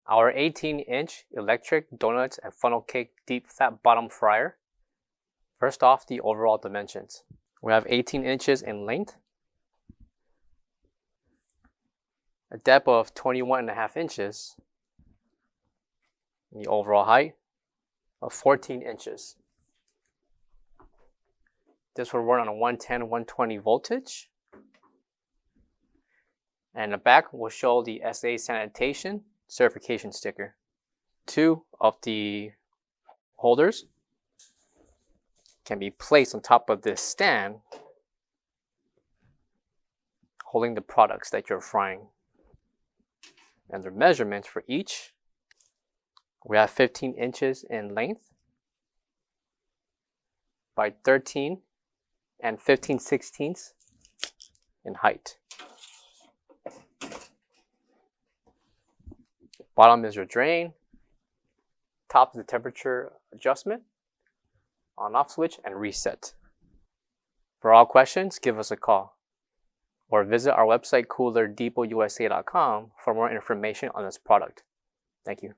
Our 18-inch electric donuts and funnel cake deep flat bottom fryer. First off, the overall dimensions. We have 18 inches in length, a depth of 21.5 inches, and the overall height of 14 inches. This will run on a 110-120 voltage. And the back will show the SA sanitation certification sticker. 2 of the holders can be placed on top of this stand holding the products that you're frying. And the measurements for each, we have 15 inches in length by 13 and 15/16 in height. Bottom is your drain, top is the temperature adjustment, on-off switch, and reset. For all questions, give us a call or visit our website coolerdepotUSA.com for more information on this product. Thank you.